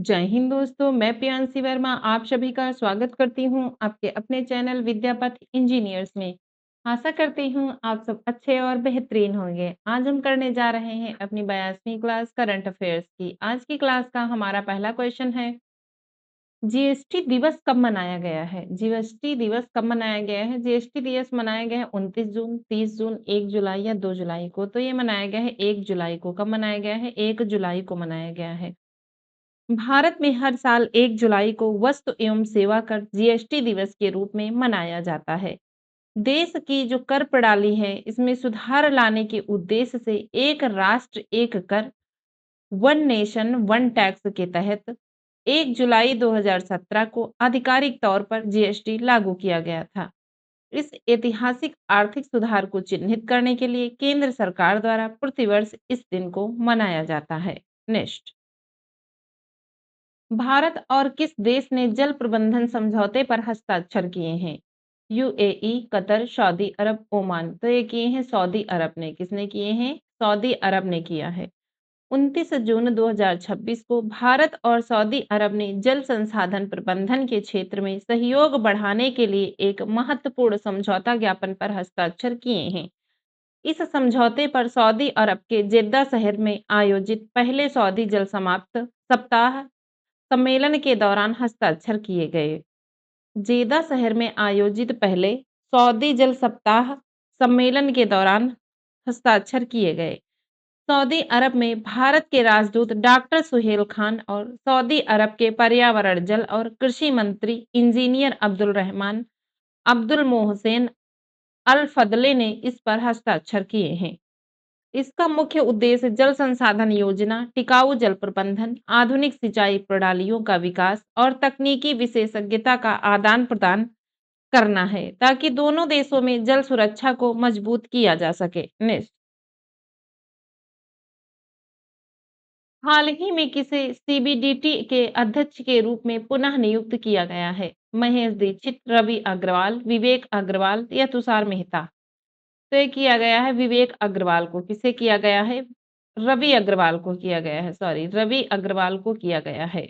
जय हिंद दोस्तों, मैं प्रियांशी वर्मा आप सभी का स्वागत करती हूँ आपके अपने चैनल विद्यापथ इंजीनियर्स में। आशा करती हूँ आप सब अच्छे और बेहतरीन होंगे। आज हम करने जा रहे हैं अपनी 82वीं क्लास करंट अफेयर्स की। आज की क्लास का हमारा पहला क्वेश्चन है, जीएसटी दिवस कब मनाया गया है? जीएसटी दिवस कब मनाया गया है? जीएसटी दिवस मनाया गया है 29 जून, 30 जून, 1 जुलाई या 2 जुलाई को। तो ये मनाया गया है 1 जुलाई को। कब मनाया गया है? 1 जुलाई को मनाया गया है। भारत में हर साल 1 जुलाई को वस्तु एवं सेवा कर जीएसटी दिवस के रूप में मनाया जाता है। देश की जो कर प्रणाली है, इसमें सुधार लाने के उद्देश्य से एक राष्ट्र एक कर, वन नेशन वन टैक्स के तहत 1 जुलाई 2017 को आधिकारिक तौर पर जीएसटी लागू किया गया था। इस ऐतिहासिक आर्थिक सुधार को चिन्हित करने के लिए केंद्र सरकार द्वारा प्रतिवर्ष इस दिन को मनाया जाता है। नेक्स्ट, भारत और किस देश ने जल प्रबंधन समझौते पर हस्ताक्षर किए हैं? यूएई, कतर, सऊदी अरब, ओमान। तो ये किए हैं सऊदी अरब ने। किसने किए हैं? सऊदी अरब ने किया है। 29 जून 2026 को भारत और सऊदी अरब ने जल संसाधन प्रबंधन के क्षेत्र में सहयोग बढ़ाने के लिए एक महत्वपूर्ण समझौता ज्ञापन पर हस्ताक्षर किए हैं। इस समझौते पर सऊदी अरब के जेद्दा शहर में आयोजित पहले सऊदी जल समाप्त सप्ताह सम्मेलन के दौरान हस्ताक्षर किए गए। जेदा शहर में आयोजित पहले सऊदी जल सप्ताह सम्मेलन के दौरान हस्ताक्षर किए गए। सऊदी अरब में भारत के राजदूत डॉक्टर सुहेल खान और सऊदी अरब के पर्यावरण, जल और कृषि मंत्री इंजीनियर अब्दुल रहमान अब्दुल मोहसेन अल फदले ने इस पर हस्ताक्षर किए हैं। इसका मुख्य उद्देश्य जल संसाधन योजना, टिकाऊ जल प्रबंधन, आधुनिक सिंचाई प्रणालियों का विकास और तकनीकी विशेषज्ञता का आदान प्रदान करना है, ताकि दोनों देशों में जल सुरक्षा को मजबूत किया जा सके। नेक्स्ट, हाल ही में किसे सीबीडीटी के अध्यक्ष के रूप में पुनः नियुक्त किया गया है? महेश दीक्षित, रवि अग्रवाल, विवेक अग्रवाल या तुषार मेहता। तो ये किया गया है विवेक अग्रवाल को। किसे किया गया है? रवि अग्रवाल को किया गया है, सॉरी रवि अग्रवाल को किया गया है,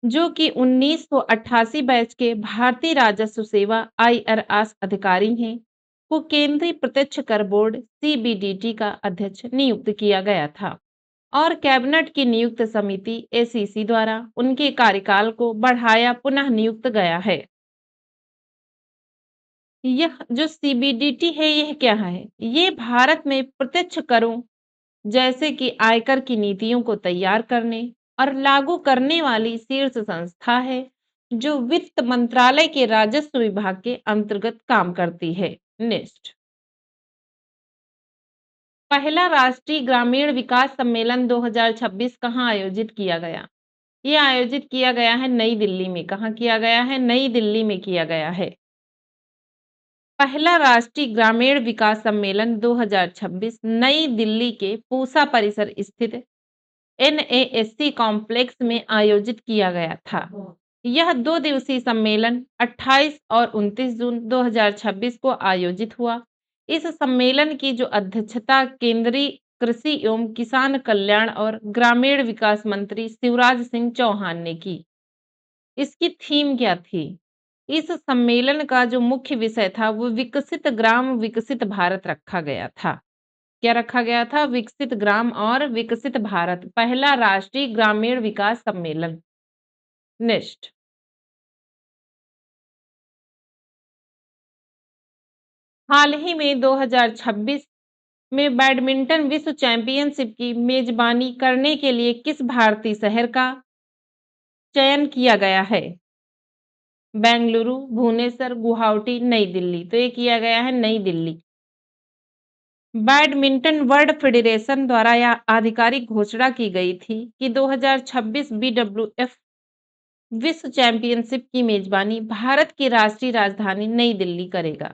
जो कि 1988 बैच के भारतीय राजस्व सेवा आईआरएस अधिकारी हैं, को केंद्रीय प्रत्यक्ष कर बोर्ड सीबीडीटी का अध्यक्ष नियुक्त किया गया था और कैबिनेट की नियुक्त समिति एसीसी द्वारा उनके कार्यकाल को बढ़ाया पुनः नियुक्त गया है। यह जो सीबीडीटी है यह क्या है? ये भारत में प्रत्यक्ष करों जैसे कि आयकर की नीतियों को तैयार करने और लागू करने वाली शीर्ष संस्था है, जो वित्त मंत्रालय के राजस्व विभाग के अंतर्गत काम करती है। नेक्स्ट, पहला राष्ट्रीय ग्रामीण विकास सम्मेलन 2026 कहाँ आयोजित किया गया? ये आयोजित किया गया है नई दिल्ली में। कहाँ किया गया है? नई दिल्ली में किया गया है। पहला राष्ट्रीय ग्रामीण विकास सम्मेलन 2026 नई दिल्ली के पूसा परिसर स्थित एनएएससी कॉम्प्लेक्स में आयोजित किया गया था। यह 2 दिवसीय सम्मेलन 28 और 29 जून 2026 को आयोजित हुआ। इस सम्मेलन की जो अध्यक्षता केंद्रीय कृषि एवं किसान कल्याण और ग्रामीण विकास मंत्री शिवराज सिंह चौहान ने की। इसकी थीम क्या थी? इस सम्मेलन का जो मुख्य विषय था वो विकसित ग्राम विकसित भारत रखा गया था। क्या रखा गया था? विकसित ग्राम और विकसित भारत, पहला राष्ट्रीय ग्रामीण विकास सम्मेलन। नेक्स्ट, हाल ही में 2026 में बैडमिंटन विश्व चैंपियनशिप की मेजबानी करने के लिए किस भारतीय शहर का चयन किया गया है? बेंगलुरु, भुवनेश्वर, गुवाहाटी, नई दिल्ली। तो ये किया गया है नई दिल्ली। बैडमिंटन वर्ल्ड फेडरेशन द्वारा यह आधिकारिक घोषणा की गई थी कि 2026 बीडब्ल्यूएफ विश्व चैंपियनशिप की मेजबानी भारत की राष्ट्रीय राजधानी नई दिल्ली करेगा।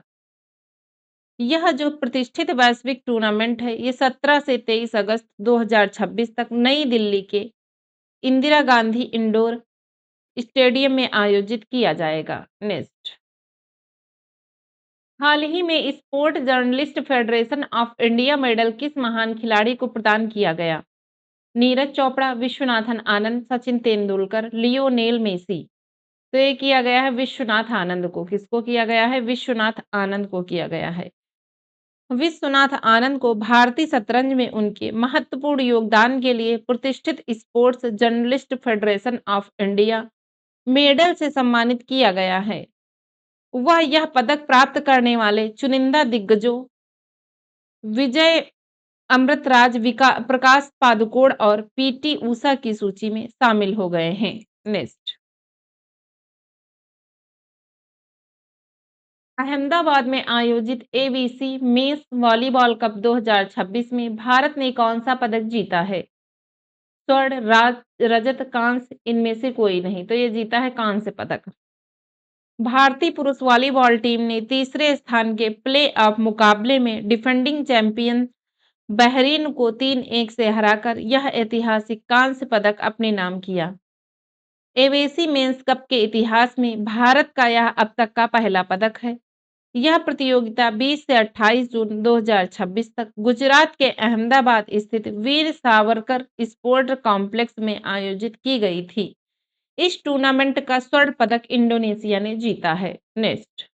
यह जो प्रतिष्ठित वैश्विक टूर्नामेंट है ये 17 से 23 अगस्त 2026 तक नई दिल्ली के इंदिरा गांधी इंडोर स्टेडियम में आयोजित किया जाएगा। नेक्स्ट, हाल ही में sport journalist federation of India medal किस महान खिलाड़ी को प्रदान किया गया? Neeraj Chopra, Viswanathan Anand, Sachin Tendulkar, Lionel Messi. तो ये किया गया है विश्वनाथ आनंद को। किसको किया गया है? विश्वनाथ आनंद को किया गया है। विश्वनाथ आनंद को भारतीय शतरंज में उनके महत्वपूर्ण योगदान के लिए प्रतिष्ठित sports journalist federation of India medal से सम्मानित किया गया है। वह यह पदक प्राप्त करने वाले चुनिंदा दिग्गजों विजय अमृतराज, प्रकाश पादुकोण और पीटी ऊषा की सूची में शामिल हो गए हैं। नेक्स्ट, अहमदाबाद में आयोजित एबीसी मेंस वॉलीबॉल कप 2026 में भारत ने कौन सा पदक जीता है? स्वर्ण, रजत, कांस्य, इनमें से कोई नहीं। तो ये जीता है कांस्य पदक। भारतीय पुरुष वॉलीबॉल टीम ने तीसरे स्थान के प्ले ऑफ मुकाबले में डिफेंडिंग चैंपियन बहरीन को 3-1 से हराकर यह ऐतिहासिक कांस्य पदक अपने नाम किया। एबीसी मेंस कप के इतिहास में भारत का यह अब तक का पहला पदक है। यह प्रतियोगिता 20 से 28 जून 2026 तक गुजरात के अहमदाबाद स्थित वीर सावरकर स्पोर्ट कॉम्प्लेक्स में आयोजित की गई थी। इस टूर्नामेंट का स्वर्ण पदक इंडोनेशिया ने जीता है। नेक्स्ट,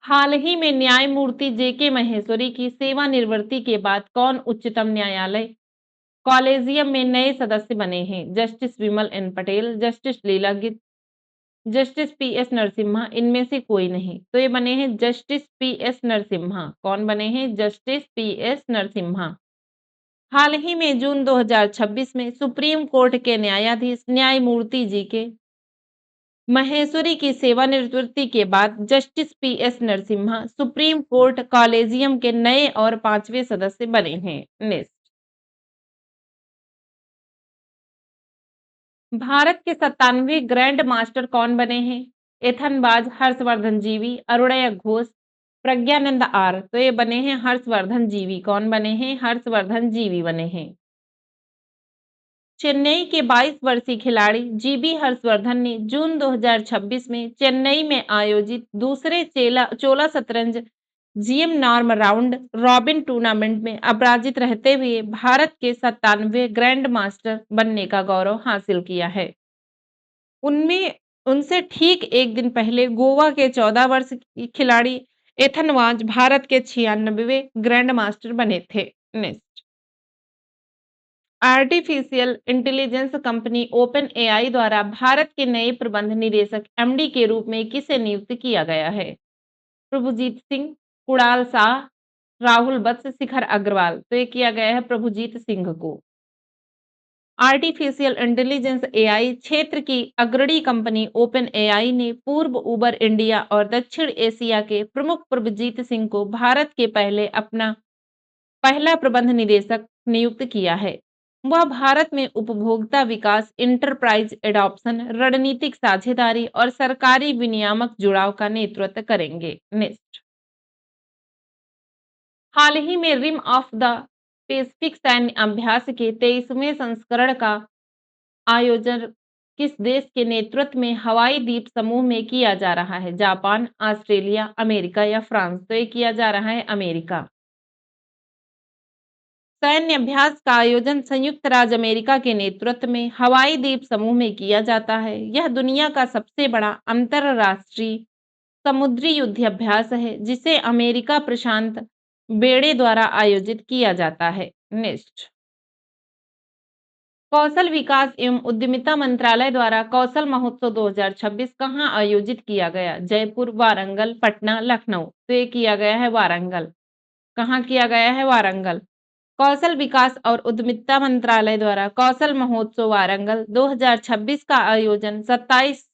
हाल ही में न्यायमूर्ति जेके महेश्वरी की सेवानिवृत्ति के बाद कौन उच्चतम न्यायालय कॉलेजियम में नए सदस्य बने हैं? जस्टिस विमल एन पटेल, जस्टिस लीला गिल, जस्टिस पीएस नरसिम्हा, इनमें से कोई नहीं। तो ये बने हैं जस्टिस पीएस नरसिम्हा। कौन बने हैं? Justice PS Narasimha. हाल ही में जून 2026 में सुप्रीम कोर्ट के न्यायाधीश न्यायमूर्ति जी के महेश्वरी की सेवानिवृत्ति के बाद justice PS Narasimha supreme court collegium के नए और 5वें सदस्य बने हैं। नेक्स्ट, भारत के 97वें ग्रैंड मास्टर कौन बने हैं? एथनबाज हर्षवर्धन जीवी, अरुणय घोष, प्रज्ञानंद आर। तो ये बने हैं हर्षवर्धन जीवी। कौन बने हैं? हर्षवर्धन जीवी बने हैं। चेन्नई के 22 वर्षीय खिलाड़ी जीबी हर्षवर्धन ने जून 2026 में चेन्नई में आयोजित दूसरे चोला शतरंज GM norm round robin tournament में अपराजित रहते हुए भारत के 97वें ग्रैंड मास्टर बनने का गौरव हासिल किया है। उनमें उनसे ठीक एक दिन पहले गोवा के 14 वर्ष की खिलाड़ी एथनवाज भारत के 96वें ग्रैंड मास्टर बने थे। Next, artificial intelligence company open AI द्वारा भारत के नए प्रबंध निदेशक एमडी के रूप में किसे नियुक्त किया गया है? प्रभुजीत सिंह, कुणाल शाह, राहुल वत्स, शिखर अग्रवाल। तो ये किया गया है प्रभुजीत सिंह को। आर्टिफिशियल इंटेलिजेंस एआई क्षेत्र की अग्रणी कंपनी ओपन एआई ने पूर्व उबर इंडिया और दक्षिण एशिया के प्रमुख प्रभुजीत सिंह को भारत के अपना पहला प्रबंध निदेशक नियुक्त किया है। वह भारत में उपभोक्ता विकास, इंटरप्राइज एडॉप्शन, रणनीतिक साझेदारी और सरकारी विनियामक जुड़ाव का नेतृत्व करेंगे। नेक्स्ट, हाल ही में रिम ऑफ द पैसिफिक सैन्य अभ्यास के 23वें संस्करण का आयोजन किस देश के नेतृत्व में हवाई द्वीप समूह में किया जा रहा है? जापान, ऑस्ट्रेलिया, अमेरिका या फ्रांस? तो ये किया जा रहा है अमेरिका। सैन्य अभ्यास का आयोजन संयुक्त राज्य अमेरिका के नेतृत्व में हवाई द्वीप समूह में किया जाता है। यह दुनिया का सबसे बड़ा अंतरराष्ट्रीय समुद्री युद्ध अभ्यास है जिसे अमेरिका प्रशांत बेड़े द्वारा आयोजित किया जाता है। नेक्स्ट, कौशल विकास एवं उद्यमिता मंत्रालय द्वारा कौशल महोत्सव 2026 कहाँ आयोजित किया गया? जयपुर, वारंगल, पटना, लखनऊ। तो ये किया गया है वारंगल। कहाँ किया गया है? वारंगल। कौशल विकास और उद्यमिता मंत्रालय द्वारा कौशल महोत्सव वारंगल 2026 का आयोजन 27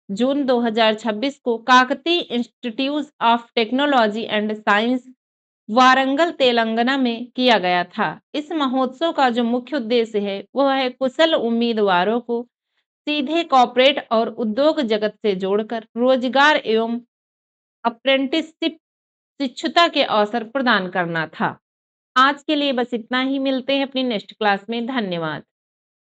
जून 2026 को Kakatiya institute of technology and science Warangal Telangana में किया गया था। इस महोत्सव का जो मुख्य उद्देश्य है वह है कुशल उम्मीदवारों को सीधे कॉर्पोरेट और उद्योग जगत से जोड़कर रोजगार एवं अप्रेंटिसशिप शिक्षुता के अवसर प्रदान करना था। आज के लिए बस इतना ही। मिलते हैं अपनी नेक्स्ट क्लास में। धन्यवाद।